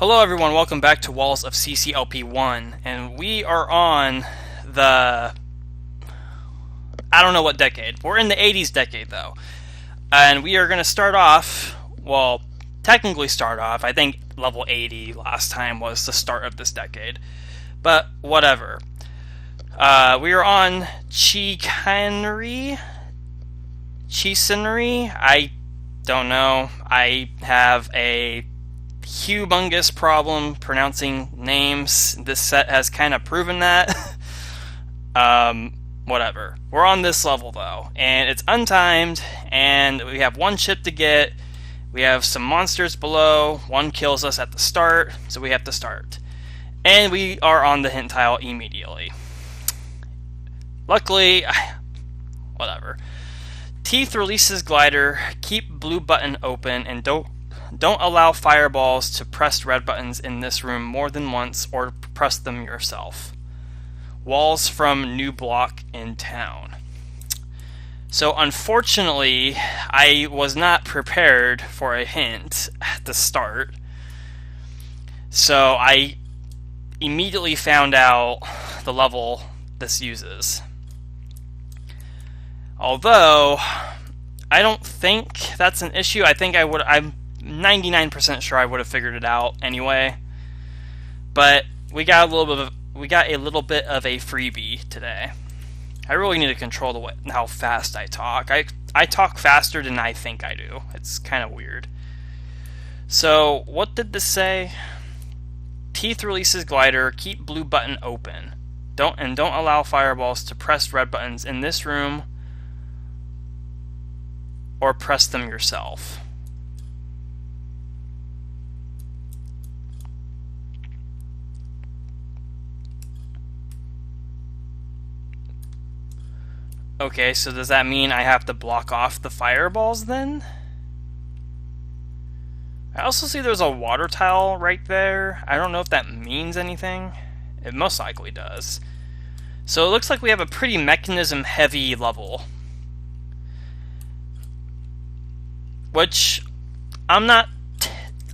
Hello everyone, welcome back to Walls of WoCCLP1, and we are on the... I don't know what decade. We're in the 80s decade though. And we are going to start off, well, technically start off, I think level 80 last time was the start of this decade. But whatever. We are on Chicanery? I don't know. I have a humongous problem pronouncing names. This set has kind of proven that. Whatever. We're on this level though, and it's untimed, and we have one chip to get. We have some monsters below. One kills us at the start, so we have to start. And we are on the hint tile immediately. Luckily, whatever. Teeth releases glider. Keep blue button open, and don't allow fireballs to press red buttons in this room more than once, or press them yourself. Walls from new block in town. So unfortunately, I was not prepared for a hint at the start. So I immediately found out the level this uses. Although, I don't think that's an issue. I'm 99% sure I would have figured it out anyway. But we got a little bit of a freebie today. I really need to control how fast I talk. I talk faster than I think I do. It's kind of weird. So, what did this say? Teeth releases glider, keep blue button open. Don't allow fireballs to press red buttons in this room or press them yourself. Okay, so does that mean I have to block off the fireballs then? I also see there's a water tile right there. I don't know if that means anything. It most likely does. So it looks like we have a pretty mechanism heavy level. Which I'm not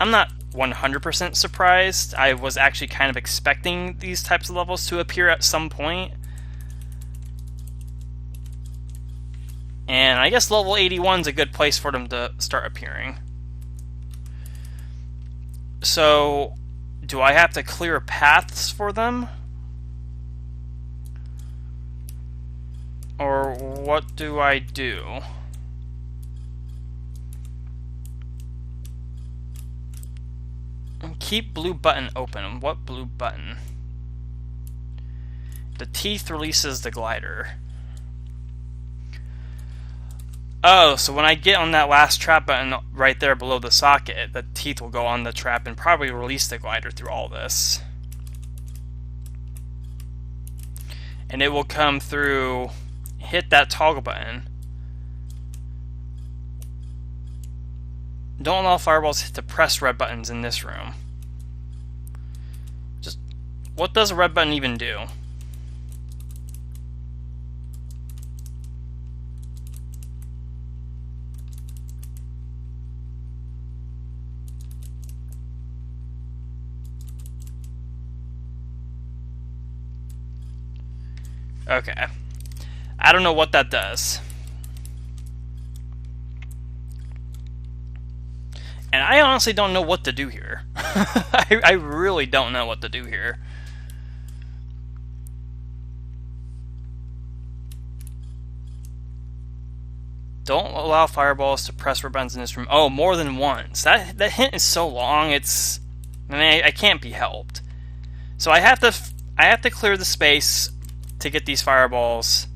100% surprised. I was actually kind of expecting these types of levels to appear at some point. And I guess level 81 is a good place for them to start appearing. So, do I have to clear paths for them? Or what do I do? Keep blue button open. What blue button? The teeth releases the glider. Oh, so when I get on that last trap button right there below the socket, the teeth will go on the trap and probably release the glider through all this. And it will come through, hit that toggle button. Don't allow fireballs to press red buttons in this room. Just, what does a red button even do? Okay. I don't know what that does. And I honestly don't know what to do here. I really don't know what to do here. Don't allow fireballs to press red buttons in this room. Oh, more than once. That hint is so long. I can't be helped. So I have to clear the space to get these fireballs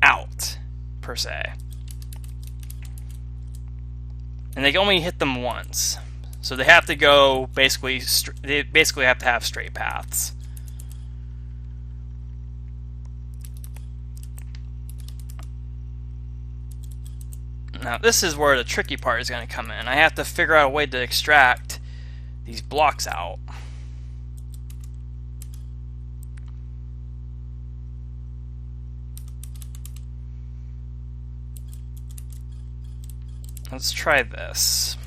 out, per se. And they can only hit them once. So they have to go they basically have to have straight paths. Now this is where the tricky part is going to come in. I have to figure out a way to extract these blocks out. Let's try this.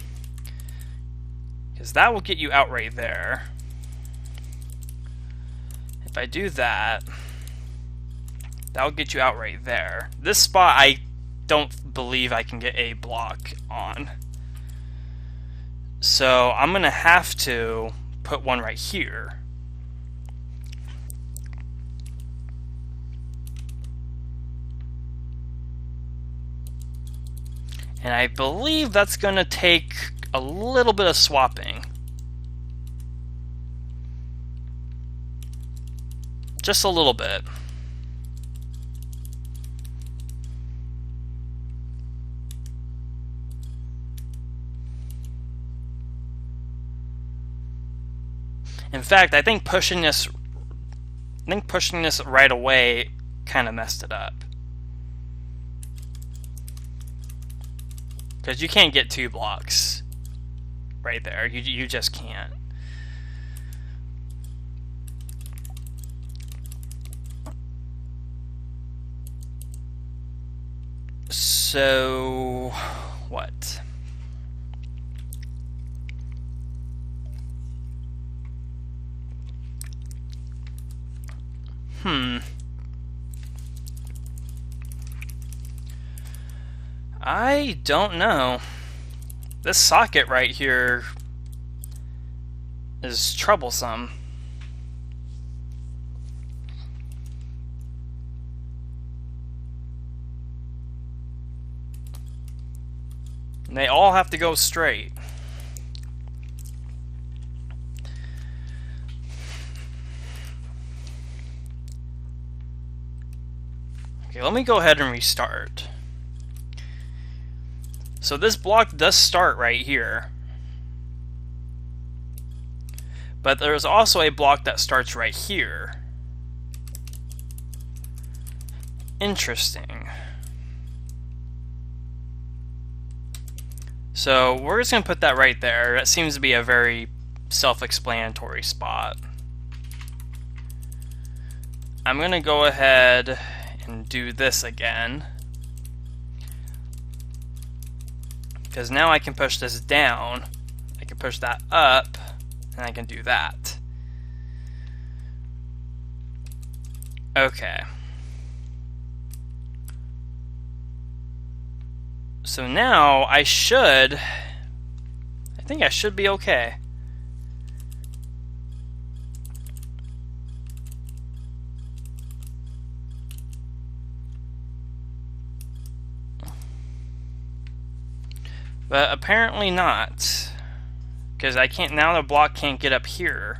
because that will get you out right there. If I do that, that'll get you out right there. This spot, I don't believe I can get a block on. So I'm going to have to put one right here. And I believe that's going to take a little bit of swapping. Just a little bit. In fact, I think pushing this right away kind of messed it up. Because you can't get 2 blocks right there. You just can't. So, what? I don't know. This socket right here is troublesome. And they all have to go straight. Okay, let me go ahead and restart. So this block does start right here. But there's also a block that starts right here. Interesting. So we're just going to put that right there. That seems to be a very self-explanatory spot. I'm going to go ahead and do this again. Because now I can push this down, I can push that up, and I can do that. Okay. So now I think I should be okay. But apparently not, because I can't, now the block can't get up here.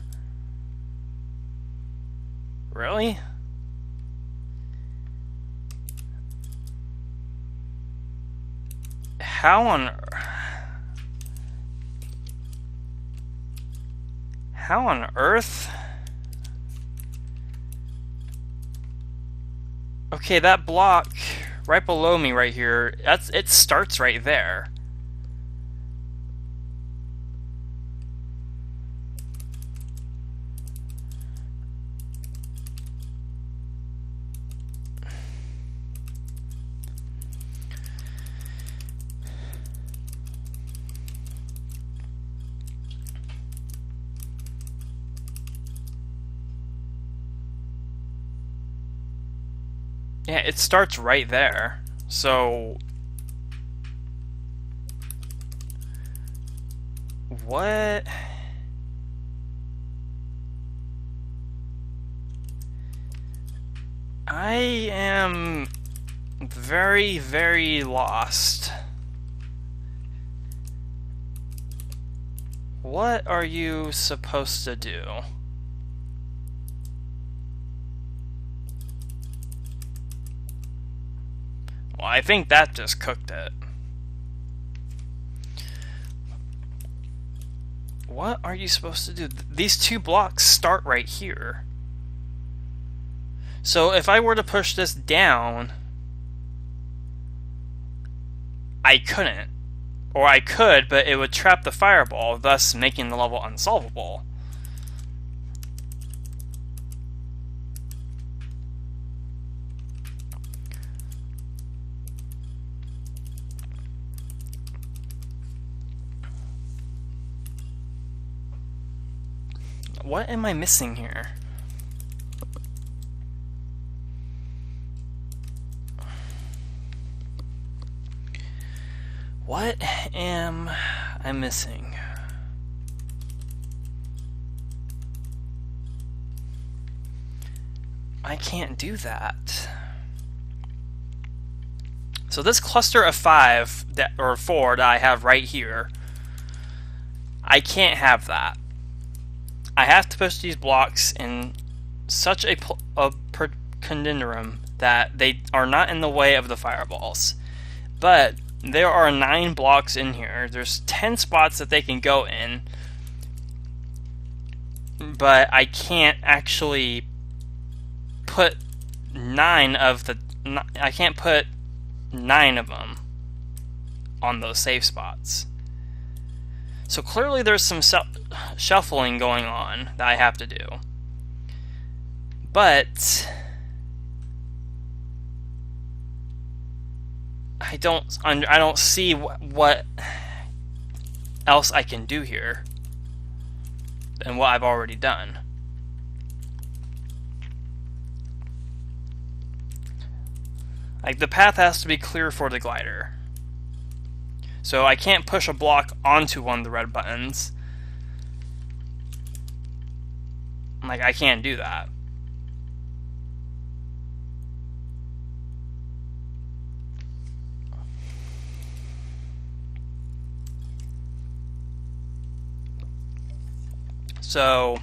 Really? How on earth? Okay, that block right below me right here, it starts right there. Yeah, it starts right there. So what? I am very, very lost. What are you supposed to do? Well, I think that just cooked it. What are you supposed to do? These 2 blocks start right here. So if I were to push this down, I couldn't. Or I could, but it would trap the fireball, thus making the level unsolvable. What am I missing here? What am I missing? I can't do that. So this cluster of 5 or 4 that I have right here, I can't have that. I have to push these blocks in such a conundrum that they are not in the way of the fireballs. But there are 9 blocks in here. There's 10 spots that they can go in, but I can't actually put 9 of the. I can't put 9 of them on those safe spots. So clearly there's some shuffling going on that I have to do. But I don't see what else I can do here than what I've already done. Like, the path has to be clear for the glider. So I can't push a block onto one of the red buttons. Like, I can't do that. So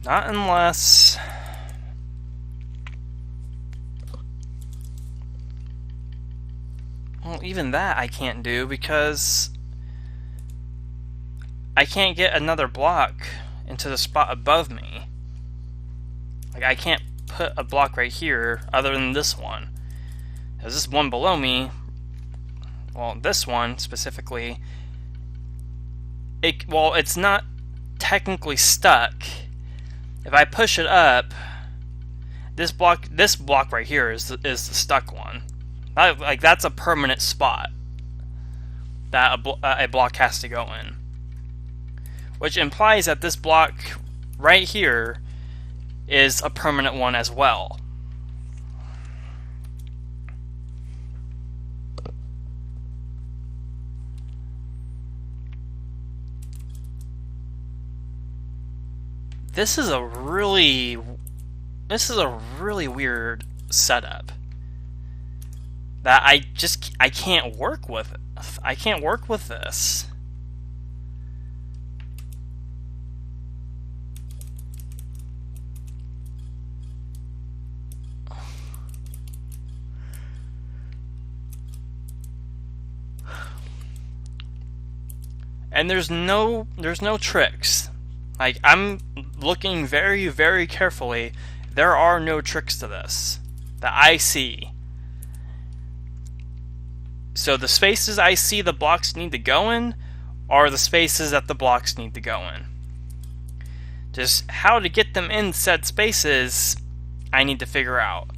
not unless well, even that I can't do because I can't get another block into the spot above me. Like, I can't put a block right here other than this one. Because this one below me, well, this one specifically, it's not technically stuck. If I push it up, this block right here is the stuck one. Like, that's a permanent spot that a block has to go in. Which implies that this block right here is a permanent one as well. This is a really weird setup that I can't work with. I can't work with this. And there's no tricks. Like, I'm looking very, very carefully. There are no tricks to this that I see. So the spaces I see the blocks need to go in are the spaces that the blocks need to go in. Just how to get them in said spaces, I need to figure out.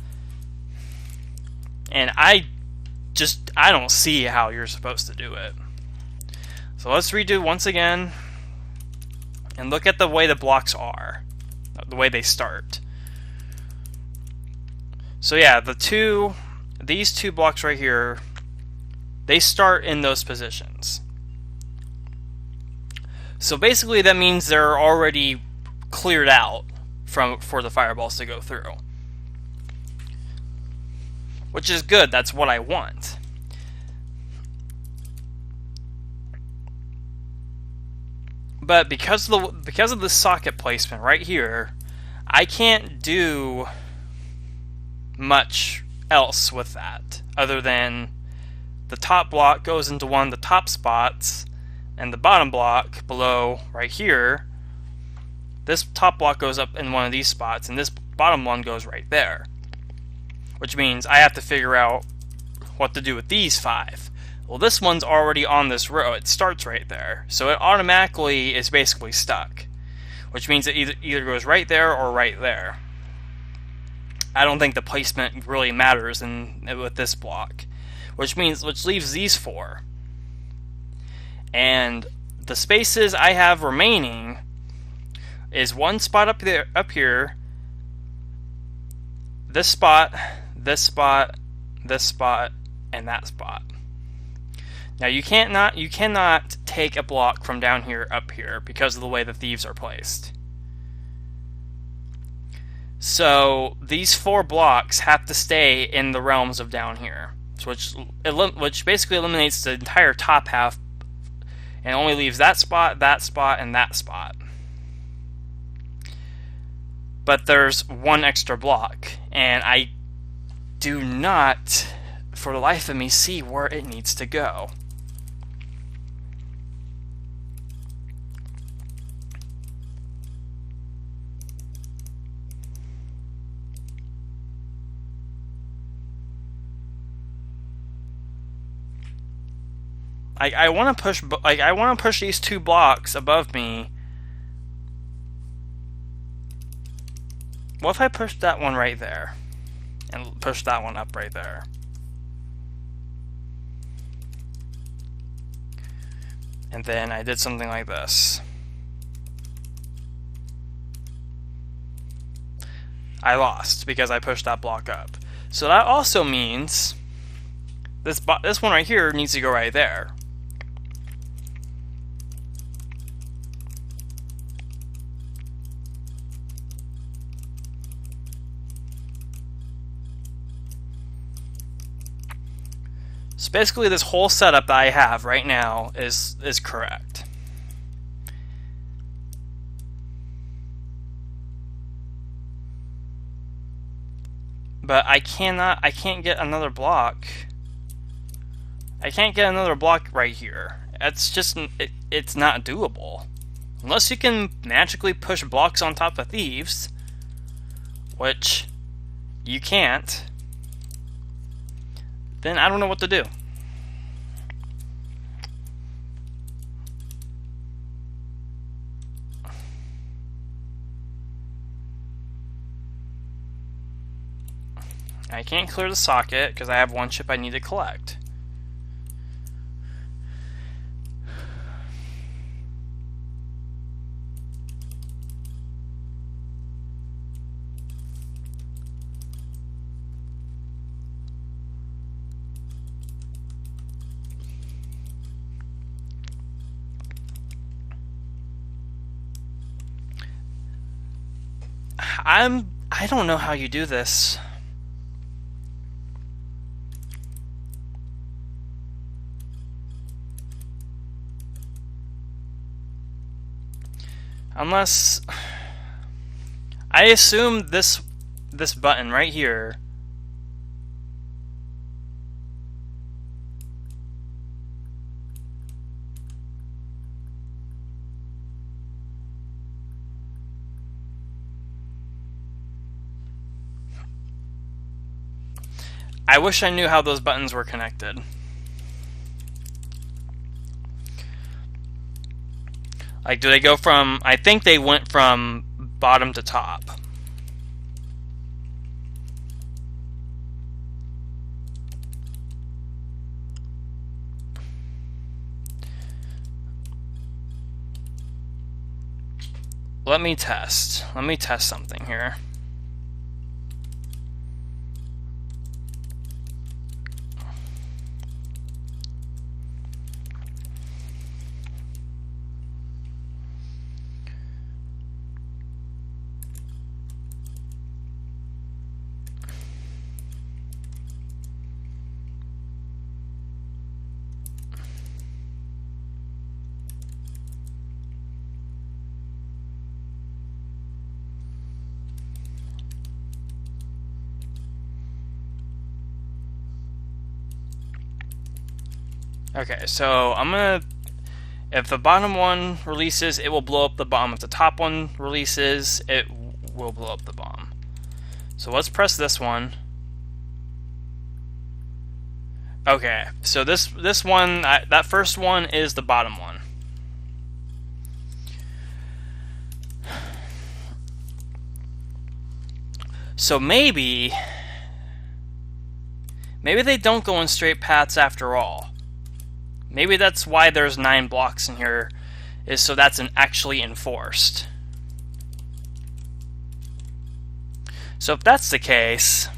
And I don't see how you're supposed to do it. So let's redo once again and look at the way the blocks are, the way they start. So yeah, these two blocks right here, they start in those positions. So basically that means they're already cleared out for the fireballs to go through. Which is good, that's what I want. But because of the socket placement right here, I can't do much else with that other than the top block goes into one of the top spots, and the bottom block below right here, this top block goes up in one of these spots, and this bottom one goes right there. Which means I have to figure out what to do with these 5. Well, this one's already on this row. It starts right there. So it automatically is basically stuck. which means it either goes right there or right there. I don't think the placement really matters with this block, which leaves these 4. And the spaces I have remaining is one spot up here, this spot, this spot, this spot, and that spot. Now you cannot take a block from down here up here because of the way the thieves are placed. So these 4 blocks have to stay in the realms of down here, which basically eliminates the entire top half and only leaves that spot, and that spot. But there's one extra block, and I do not, for the life of me, see where it needs to go. I want to push these 2 blocks above me. What if I push that one right there and push that one up right there? And then I did something like this. I lost because I pushed that block up. So that also means this one right here needs to go right there. So basically this whole setup that I have right now is correct. But I can't get another block. I can't get another block right here. It's not doable. Unless you can magically push blocks on top of thieves, which you can't, then I don't know what to do. I can't clear the socket because I have one chip I need to collect. I don't know how you do this. Unless I assume this button right here I wish I knew how those buttons were connected. Like, do they go from... I think they went from bottom to top. Let me test something here. Okay, so I'm gonna... If the bottom one releases, it will blow up the bomb. If the top one releases, it will blow up the bomb. So let's press this one. Okay, so this one, that first one is the bottom one. So maybe they don't go in straight paths after all. Maybe that's why there's 9 blocks in here, is so that's actually enforced. So if that's the case,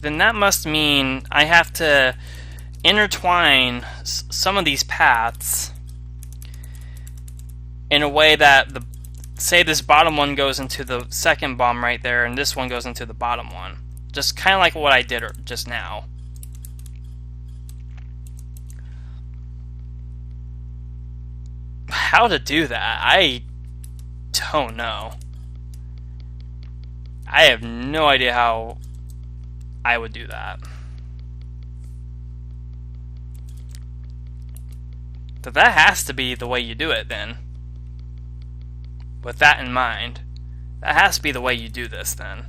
then that must mean I have to intertwine some of these paths in a way that say this bottom one goes into the second bomb right there, and this one goes into the bottom one. Just kind of like what I did just now. How to do that? I don't know. I have no idea how I would do that. But that has to be the way you do it then. With that in mind, that has to be the way you do this then.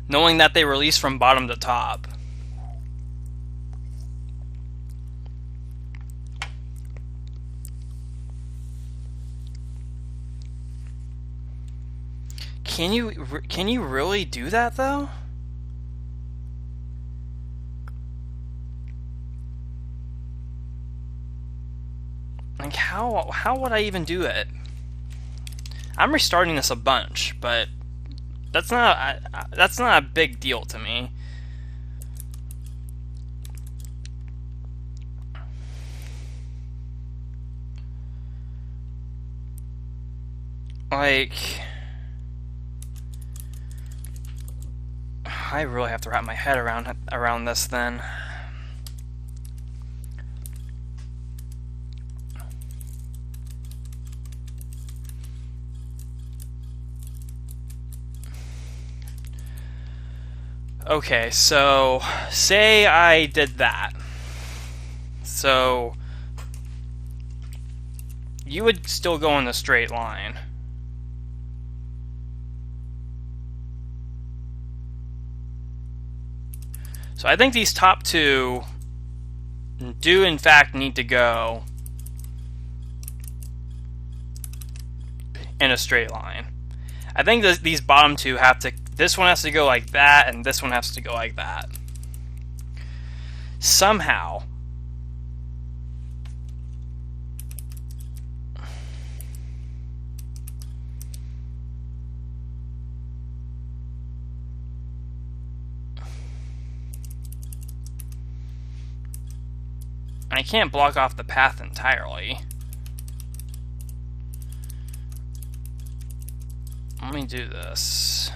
Knowing that they release from bottom to top. Can you really do that though? Like how would I even do it? I'm restarting this a bunch, but that's not a big deal to me. Like, I really have to wrap my head around this then. Okay, so say I did that. So you would still go in the straight line. So I think these top two do in fact need to go in a straight line. I think these bottom two have to, this one has to go like that, and this one has to go like that. Somehow. I can't block off the path entirely. Let me do this.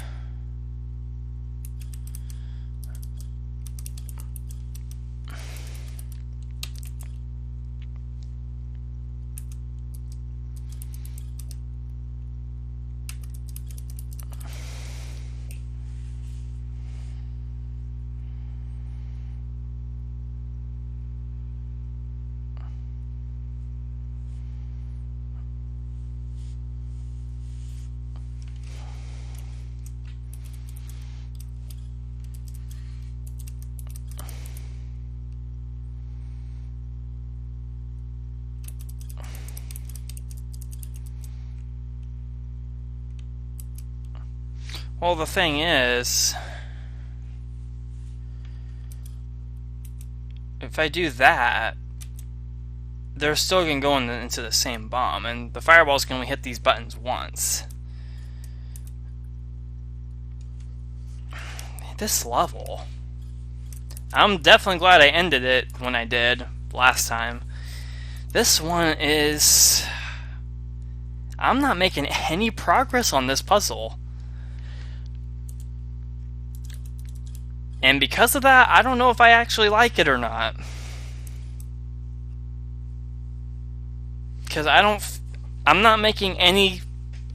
Well, the thing is, if I do that, they're still going to go into the same bomb, and the fireball's going to hit these buttons once. This level, I'm definitely glad I ended it when I did last time. This one is, I'm not making any progress on this puzzle. And because of that, I don't know if I actually like it or not. Because I'm not making any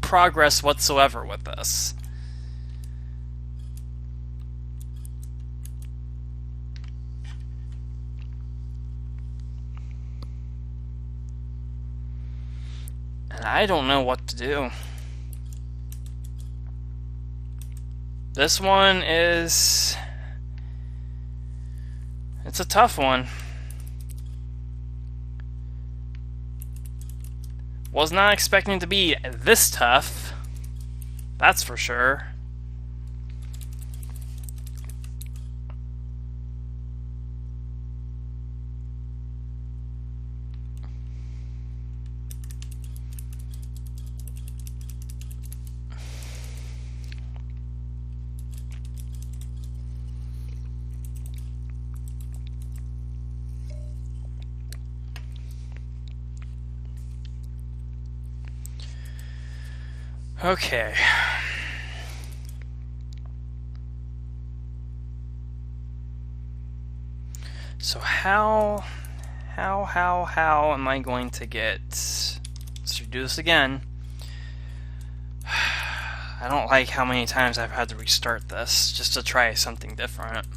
progress whatsoever with this. And I don't know what to do. This one is... it's a tough one. Was not expecting to be this tough. That's for sure. Okay. So how am I going to get... let's do this again. I don't like how many times I've had to restart this just to try something different.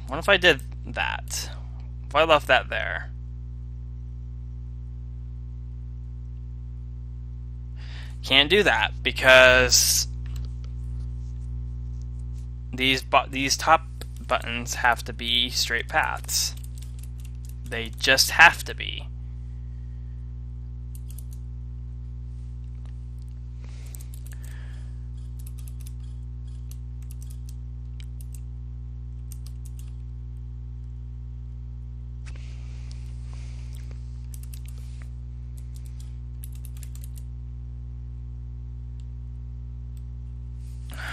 What if I did that? If I left that there? Can't do that because these top buttons have to be straight paths. They just have to be.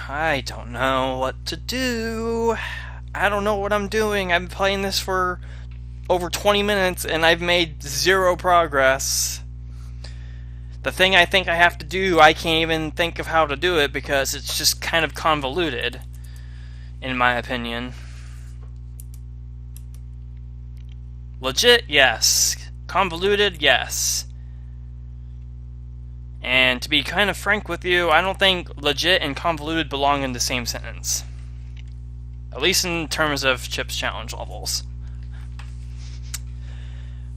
I don't know what to do. I don't know what I'm doing. I've been playing this for over 20 minutes and I've made zero progress. The thing I think I have to do, I can't even think of how to do it because it's just kind of convoluted, in my opinion. Legit, yes. Convoluted, yes. And to be kind of frank with you, I don't think legit and convoluted belong in the same sentence. At least in terms of Chip's challenge levels.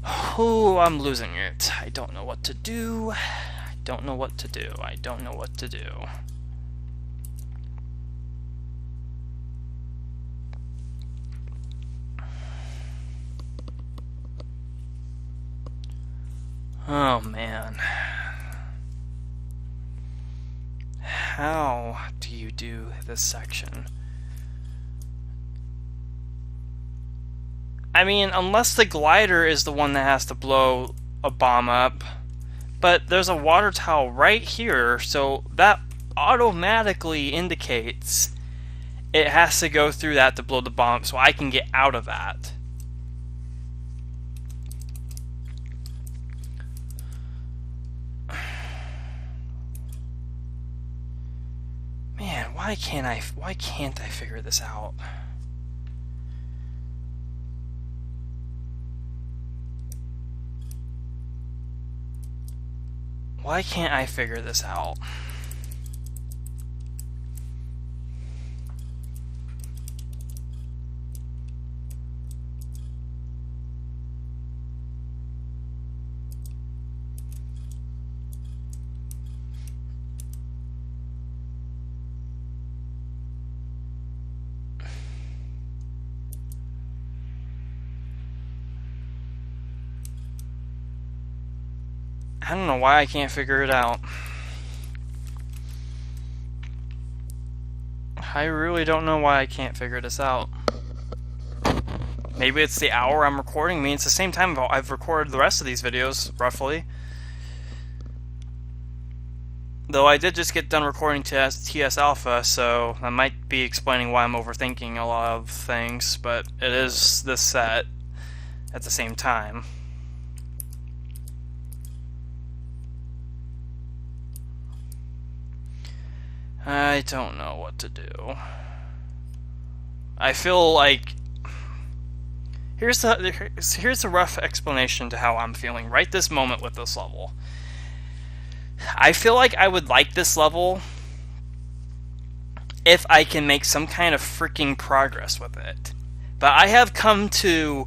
Oh, I'm losing it. I don't know what to do. I don't know what to do. I don't know what to do. Oh, man. How do you do this section? I mean, unless the glider is the one that has to blow a bomb up, but there's a water towel right here, so that automatically indicates it has to go through that to blow the bomb, so I can get out of that. Man, why can't I figure this out? Why can't I figure this out? I don't know why I can't figure it out. I really don't know why I can't figure this out. Maybe it's the hour I'm recording. I mean, it's the same time I've recorded the rest of these videos, roughly. Though I did just get done recording TS Alpha, so that might be explaining why I'm overthinking a lot of things, but it is this set at the same time. I don't know what to do. I feel like... Here's a rough explanation to how I'm feeling right this moment with this level. I feel like I would like this level if I can make some kind of freaking progress with it. But I have come to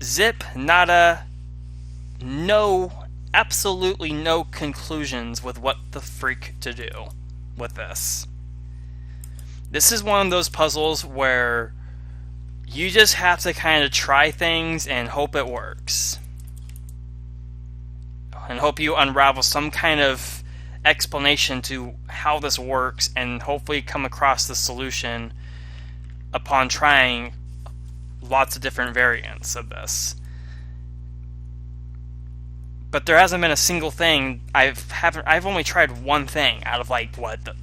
zip, nada, absolutely no conclusions with what the freak to do with this. This is one of those puzzles where you just have to kind of try things and hope it works. And hope you unravel some kind of explanation to how this works, and hopefully come across the solution upon trying lots of different variants of this. But there hasn't been a single thing. I've only tried one thing out of like what, the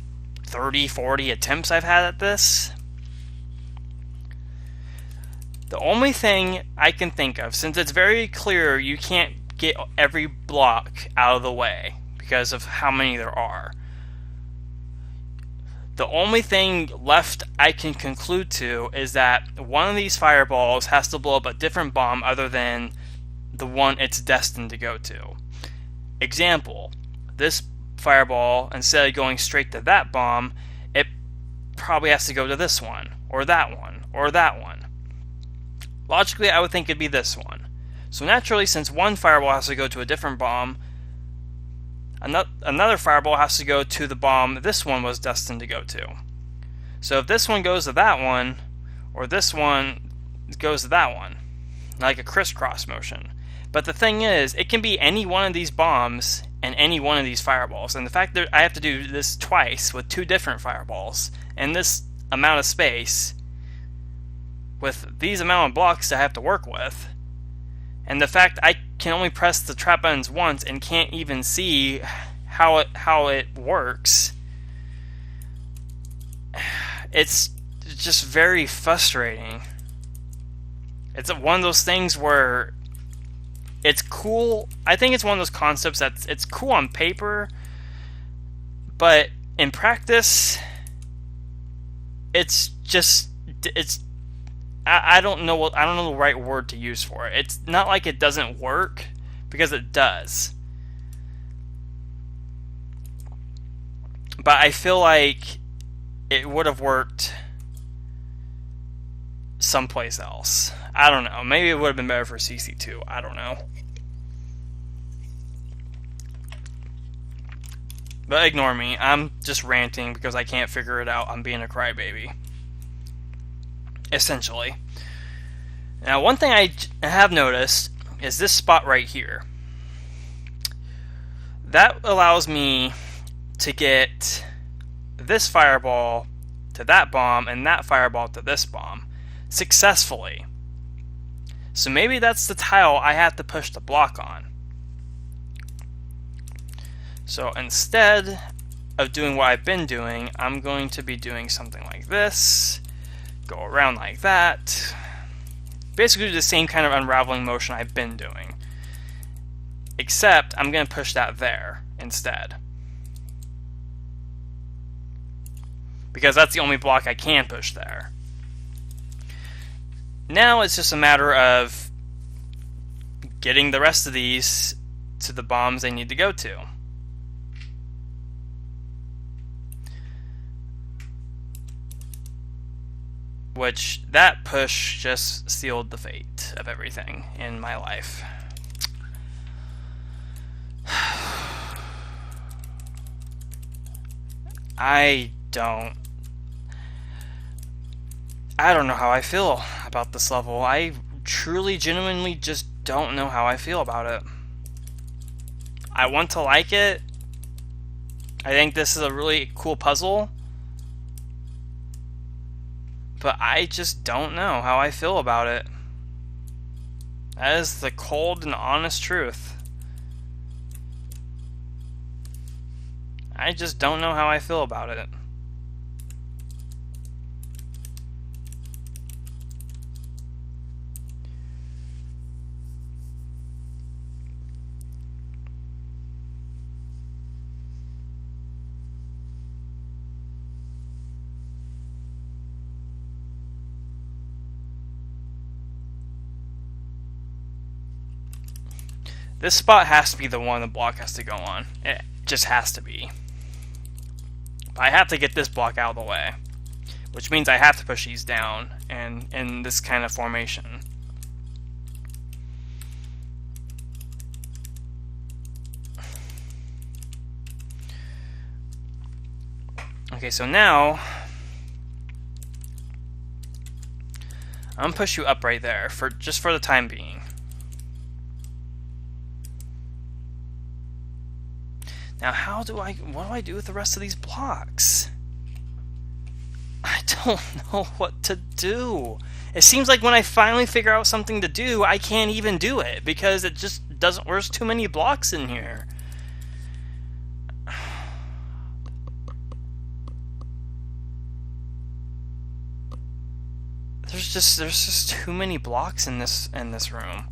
30, 40 attempts I've had at this. The only thing I can think of, since it's very clear you can't get every block out of the way because of how many there are, the only thing left I can conclude to is that one of these fireballs has to blow up a different bomb other than the one it's destined to go to. Example, this fireball, instead of going straight to that bomb, it probably has to go to this one, or that one, or that one. Logically, I would think it'd be this one. So naturally, since one fireball has to go to a different bomb, another fireball has to go to the bomb this one was destined to go to. So if this one goes to that one, or this one goes to that one, like a crisscross motion. But the thing is, it can be any one of these bombs and any one of these fireballs. And the fact that I have to do this twice with two different fireballs and this amount of space with these amount of blocks I have to work with, and the fact I can only press the trap buttons once and can't even see how it works, it's just very frustrating. It's one of those things where it's cool. I think it's one of those concepts that it's cool on paper, but in practice, it's I don't know the right word to use for it. It's not like it doesn't work, because it does. But I feel like it would have worked someplace else. I don't know. Maybe it would have been better for CC2. I don't know. But ignore me. I'm just ranting because I can't figure it out. I'm being a crybaby. Essentially. Now, one thing I have noticed is this spot right here. That allows me to get this fireball to that bomb and that fireball to this bomb successfully. So maybe that's the tile I have to push the block on. So instead of doing what I've been doing, I'm going to be doing something like this. Go around like that. Basically do the same kind of unraveling motion I've been doing. Except I'm going to push that there instead. Because that's the only block I can push there. Now it's just a matter of getting the rest of these to the bombs they need to go to. Which, that push just sealed the fate of everything in my life. I don't know how I feel about this level. I truly, genuinely just don't know how I feel about it. I want to like it. I think this is a really cool puzzle. But I just don't know how I feel about it. That is the cold and honest truth. I just don't know how I feel about it. This spot has to be the one the block has to go on. It just has to be. But I have to get this block out of the way, which means I have to push these down and in this kind of formation. Okay, so now I'm gonna push you up right there for just for the time being. Now, what do I do with the rest of these blocks? I don't know what to do. It seems like when I finally figure out something to do, I can't even do it because it just doesn't. There's too many blocks in here. There's just too many blocks in this room.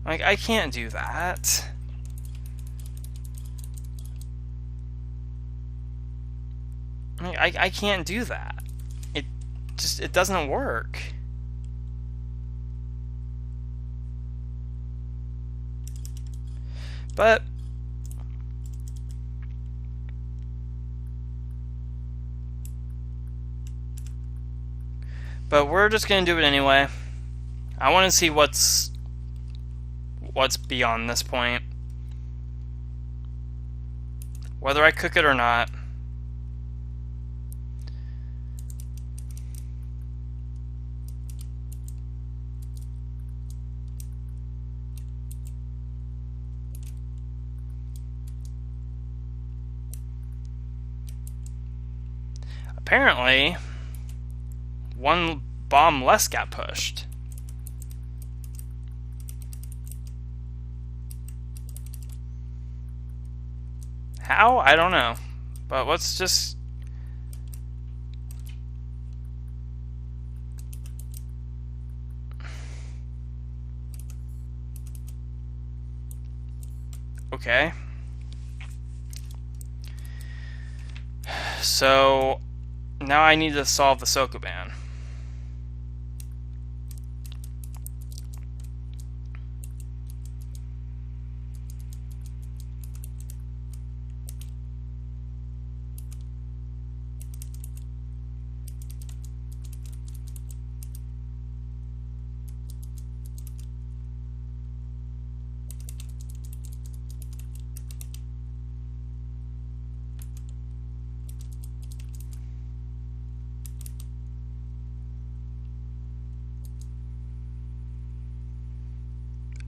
Like, I can't do that. I can't do that. It doesn't work. But we're just gonna do it anyway. I want to see what's beyond this point, whether I cook it or not. Apparently, one bomb less got pushed. How? I don't know. But let's just... Okay. So now I need to solve the Sokoban.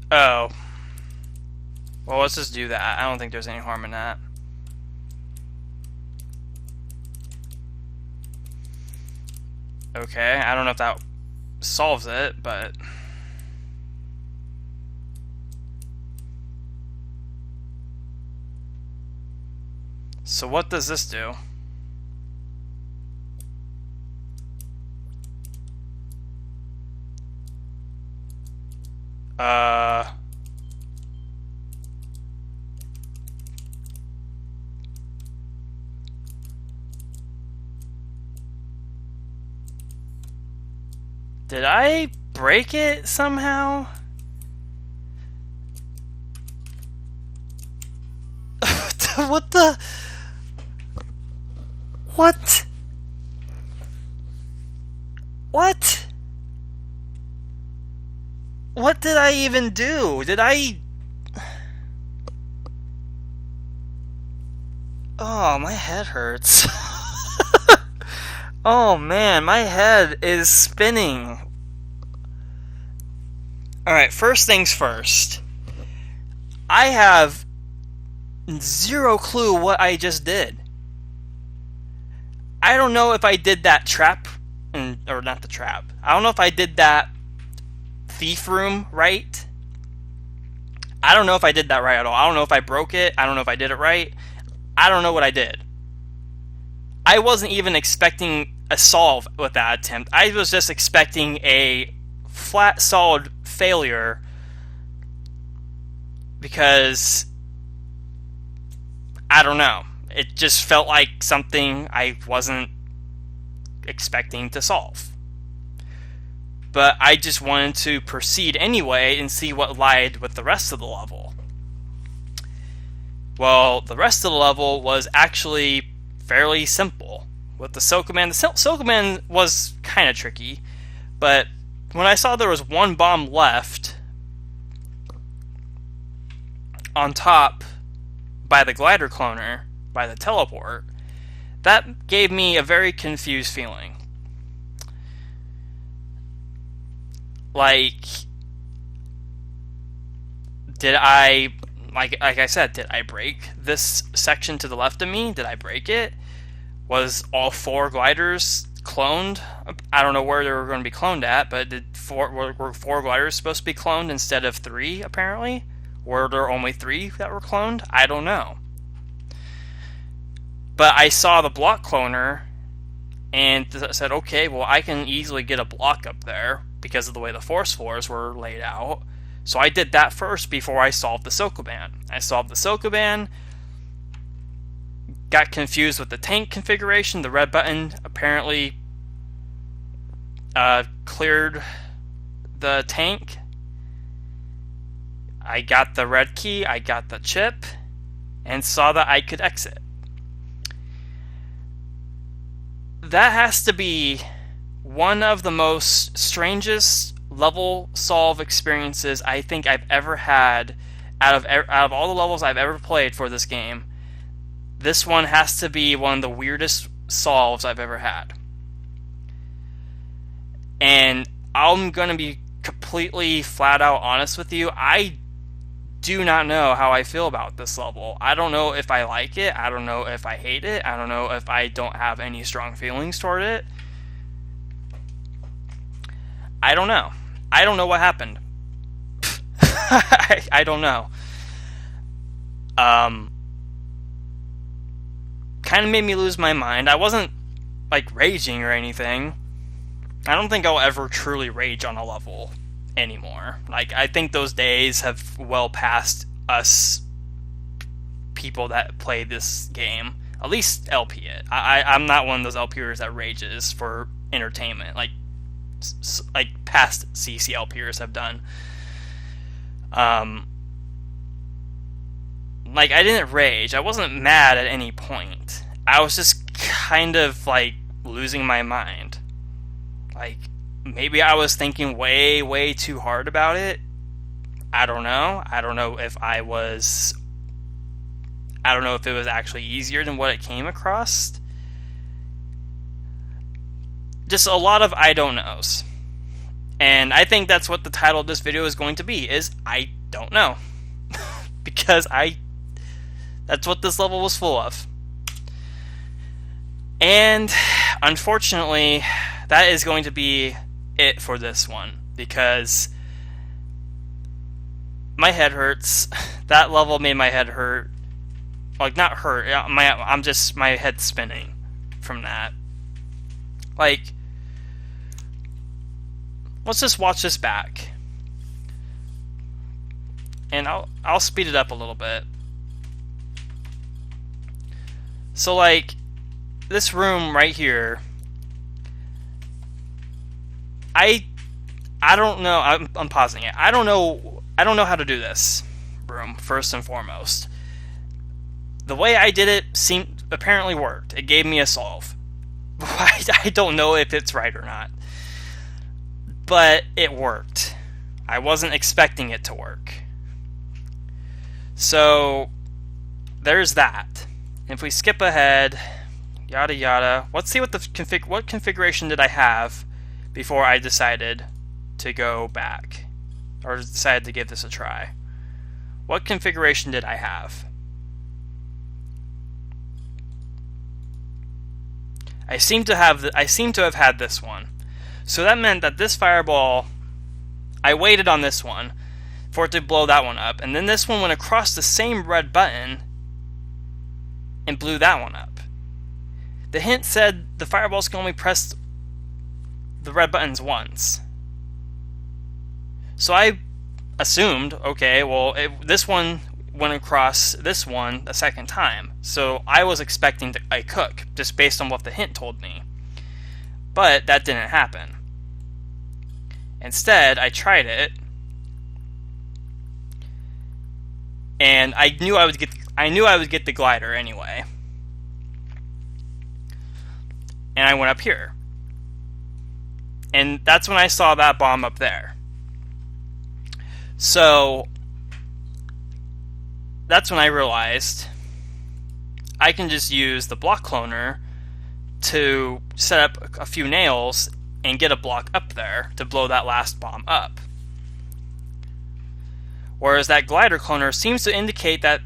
Oh. Well, let's just do that. I don't think there's any harm in that. Okay, I don't know if that solves it, but... So what does this do? Did I break it somehow? What the? What? What? What did I even do? Did I... Oh, my head hurts. Oh man, my head is spinning. Alright, first things first. I have zero clue what I just did. I don't know if I did that trap, or not the trap. I don't know if I did that thief room right. I don't know if I did that right at all. I don't know if I broke it. I don't know if I did it right. I don't know what I did. I wasn't even expecting a solve with that attempt. I was just expecting a flat, solid failure because I don't know. It just felt like something I wasn't expecting to solve. But I just wanted to proceed anyway and see what lied with the rest of the level. Well, the rest of the level was actually fairly simple. With the Sokoban, the Sokoban was kind of tricky, but when I saw there was one bomb left, on top by the glider cloner, by the teleport, that gave me a very confused feeling. Like, did I, like I said, did I break this section to the left of me? Did I break it? Was all 4 gliders cloned? I don't know where they were going to be cloned at, but were 4 gliders supposed to be cloned instead of 3, apparently? Were there only 3 that were cloned? I don't know. But I saw the block cloner and said, okay, well, I can easily get a block up there because of the way the force floors were laid out. So I did that first before I solved the Sokoban. I solved the Sokoban, got confused with the tank configuration. The red button apparently cleared the tank. I got the red key, I got the chip, and saw that I could exit. That has to be one of the most strangest level solve experiences I think I've ever had out of all the levels I've ever played for this game. This one has to be one of the weirdest solves I've ever had. And I'm going to be completely flat out honest with you. I do not know how I feel about this level. I don't know if I like it. I don't know if I hate it. I don't know if I don't have any strong feelings toward it. I don't know. I don't know what happened. I don't know. Kind of made me lose my mind. I wasn't like raging or anything. I don't think I'll ever truly rage on a level anymore. Like, I think those days have well passed us people that play this game. At least LP it. I'm not one of those LPers that rages for entertainment, like past CC LPers have done. Like, I didn't rage. I wasn't mad at any point. I was just kind of like losing my mind. Like, maybe I was thinking way, way too hard about it. I don't know. I don't know if it was actually easier than what it came across. Just a lot of I don't knows. And I think that's what the title of this video is going to be, is I don't know. Because that's what this level was full of. And unfortunately, that is going to be it for this one, because my head hurts. That level made my head hurt. Like, not hurt, my head's spinning from that. Like, let's just watch this back. And I'll speed it up a little bit. So, like, this room right here, I don't know. I'm pausing it. I don't know how to do this room, first and foremost. The way I did it apparently worked. It gave me a solve. I don't know if it's right or not, but it worked. I wasn't expecting it to work. So there's that. If we skip ahead, yada yada. Let's see what what configuration did I have before I decided to go back, or decided to give this a try. What configuration did I have? I seem to have had this one. So that meant that this fireball, I waited on this one for it to blow that one up, and then this one went across the same red button and blew that one up. The hint said the fireballs can only press the red buttons once. So I assumed, okay, well, this one went across this one a second time. So I was expecting a cook, just based on what the hint told me. But that didn't happen. Instead, I tried it, and I knew I would get the glider anyway. And I went up here. And that's when I saw that bomb up there. So that's when I realized I can just use the block cloner to set up a few nails and get a block up there to blow that last bomb up. Whereas that glider cloner seems to indicate that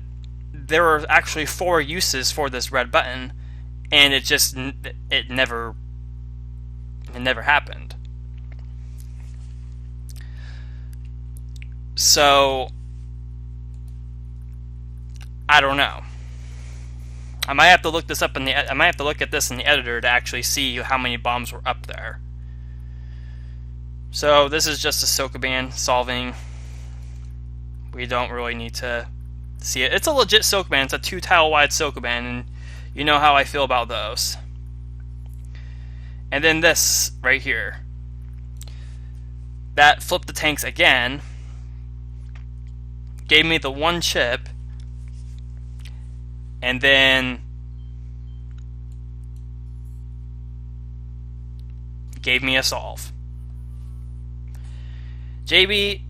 there are actually 4 uses for this red button, and it never happened. So I don't know. I might have to look this up I might have to look at this in the editor to actually see how many bombs were up there. So this is just a Sokoban solving. We don't really need to see it. It's a legit Sokoban. It's a 2-tile wide Sokoban, and you know how I feel about those. And then this right here. That flipped the tanks again. Gave me the 1 chip. And then gave me a solve. JB,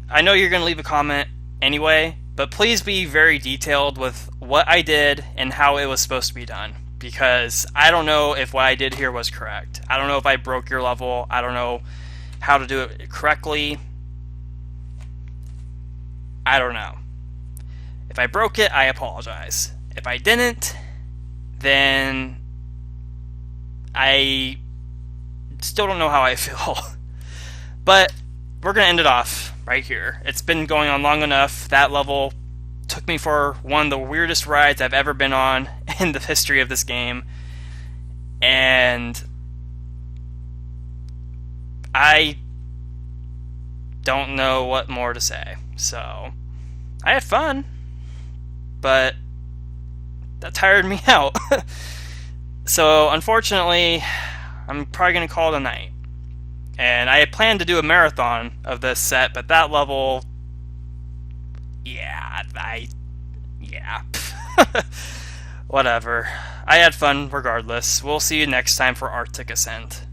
I know you're going to leave a comment anyway, but please be very detailed with what I did and how it was supposed to be done, because I don't know if what I did here was correct. I don't know if I broke your level. I don't know how to do it correctly. I don't know. If I broke it, I apologize. If I didn't, then I still don't know how I feel. But we're going to end it off right here. It's been going on long enough. That level took me for one of the weirdest rides I've ever been on in the history of this game. And I don't know what more to say. So I had fun, but that tired me out. So unfortunately, I'm probably going to call it a night. And I had planned to do a marathon of this set, but that level, yeah. Whatever. I had fun regardless. We'll see you next time for Arctic Ascent.